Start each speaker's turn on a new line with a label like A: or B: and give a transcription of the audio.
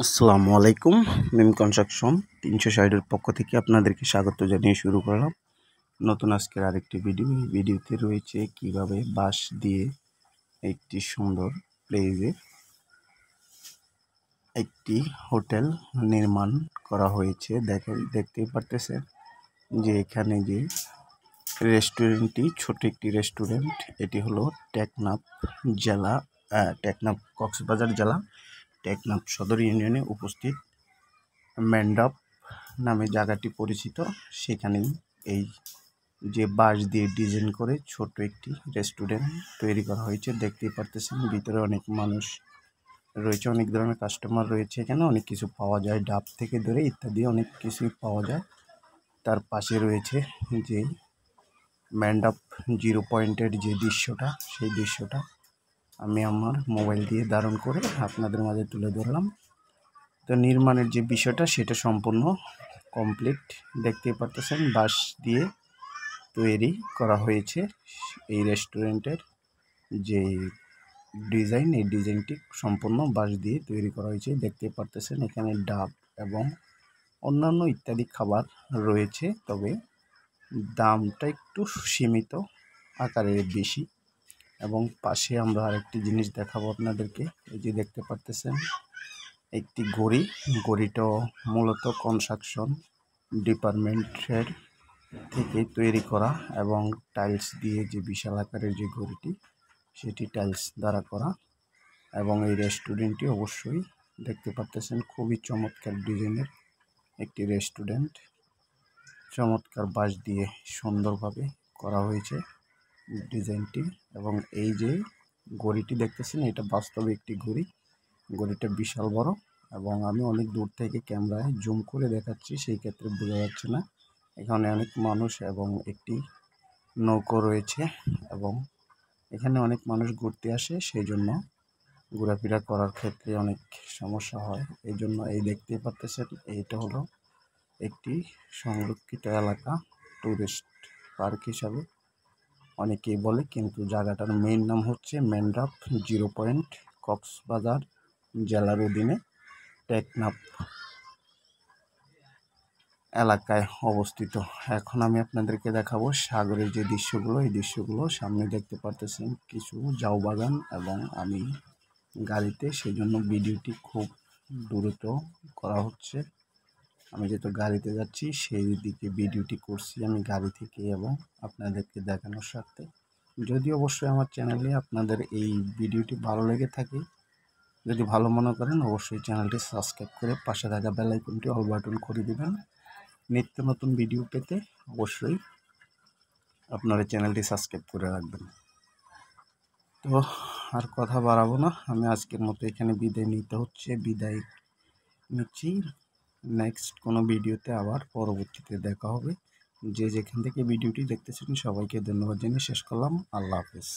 A: আসসালামু আলাইকুম। মিম কনস্ট্রাকশন 360 এর পক্ষ থেকে আপনাদেরকে স্বাগত জানিয়ে শুরু করলাম নতুন আজকের আরেকটি ভিডিও। এই ভিডিওতে রয়েছে কিভাবে বাঁশ দিয়ে একটি সুন্দর প্লেসে একটি হোটেল নির্মাণ করা হয়েছে। দেখতেই পারতেছেন যে এখানে যে রেস্টুরেন্টটি ছোট একটি রেস্টুরেন্ট। এটি হলো টেকনাফ কক্সবাজার জেলা টেকনাফ সদর ইউনিয়নে উপস্থিত মেন্ডপ নামে জায়গাটি পরিচিত। সেখানেই এই যে বাঁশ দিয়ে ডিজাইন করে ছোট একটি রেস্টুরেন্ট তৈরি করা হয়েছে। দেখতেই পারতেছেন ভিতরে অনেক মানুষ রয়েছে, অনেক ধরনের কাস্টমার রয়েছে। এখানে অনেক কিছু পাওয়া যায়, ডাব থেকে ধরে ইত্যাদি অনেক কিছুই পাওয়া যায়। তার পাশে রয়েছে যে মেন্ডপ 0 পয়েন্টের যে দৃশ্যটা, সেই দৃশ্যটা আমি আমার মোবাইল দিয়ে ধারণ করে আপনাদের মাঝে তুলে ধরলাম। তো নির্মাণের যে বিষয়টা সেটা সম্পূর্ণ কমপ্লিট। দেখতেই পারতেছেন বাঁশ দিয়ে তৈরি করা হয়েছে এই রেস্টুরেন্টের যে ডিজাইন, এই ডিজাইনটি সম্পূর্ণ বাঁশ দিয়ে তৈরি করা হয়েছে। দেখতে পারতেছেন এখানে ডাব এবং অন্যান্য ইত্যাদি খাবার রয়েছে, তবে দামটা একটু সীমিত আকারে বেশি। এবং পাশে আমরা আরেকটি জিনিস দেখাবো আপনাদেরকে। এই যে দেখতে পারতেছেন একটি ঘড়িটাও মূলত কনস্ট্রাকশন ডিপার্টমেন্টের থেকে তৈরি করা এবং টাইলস দিয়ে যে বিশাল আকারের যে ঘড়িটি, সেটি টাইলস দ্বারা করা। এবং এই রেস্টুরেন্টটি অবশ্যই দেখতে পাচ্ছেন খুবই চমৎকার ডিজাইনের একটি রেস্টুরেন্ট। চমৎকার বাঁশ দিয়ে সুন্দরভাবে করা হয়েছে ডিজাইনটি। এবং এই যে ঘড়িটি দেখতেছেন, এটা বাস্তবে একটি ঘড়িটা বিশাল বড়। এবং আমি অনেক দূর থেকে ক্যামেরায় জুম করে দেখাচ্ছি, সেই ক্ষেত্রে বোঝা যাচ্ছে না। এখানে অনেক মানুষ এবং একটি নৌকো রয়েছে এবং এখানে অনেক মানুষ ঘুরতে আসে, সেই জন্য ঘোরাফেরা করার ক্ষেত্রে অনেক সমস্যা হয়। এই জন্য এই দেখতেই পাচ্ছেন এইটা হলো একটি সংরক্ষিত এলাকা, টুরিস্ট পার্ক হিসাবে অনেকেই বলে, কিন্তু জায়গাটার মেইন নাম হচ্ছে মেন্ডপ 0 পয়েন্ট, কক্সবাজার জেলার অধীনে টেকনাফ এলাকায় অবস্থিত। এখন আমি আপনাদেরকে দেখাবো সাগরের যে দৃশ্যগুলো। এই দৃশ্যগুলো সামনে দেখতে পারতেছেন কিছু ঝাউ বাগান এবং আমি গাড়িতে, সেই জন্য ভিডিওটি খুব দ্রুত করা হচ্ছে। আমি যেহেতু গাড়িতে যাচ্ছি সেই দিকে ভিডিওটি করছি আমি গাড়ি থেকে এবং আপনাদেরকে দেখানোর স্বার্থে। যদি অবশ্যই আমার চ্যানেলে আপনাদের এই ভিডিওটি ভালো লেগে থাকে, যদি ভালো মনে করেন, অবশ্যই চ্যানেলটি সাবস্ক্রাইব করে পাশে থাকা বেল আইকনটি অল বাটন করে দিবেন। নিত্য নতুন ভিডিও পেতে অবশ্যই আপনারা চ্যানেলটি সাবস্ক্রাইব করে রাখবেন। তো আর কথা বাড়াবো না, আমি আজকের মতো এখানে বিদায় নিচ্ছি। নেক্সট কোনো ভিডিওতে আবার পরবর্তীতে দেখা হবে। যে যেখান থেকে ভিডিওটি দেখতেছেন সবাইকে ধন্যবাদ জানিয়ে শেষ করলাম। আল্লাহ হাফেজ।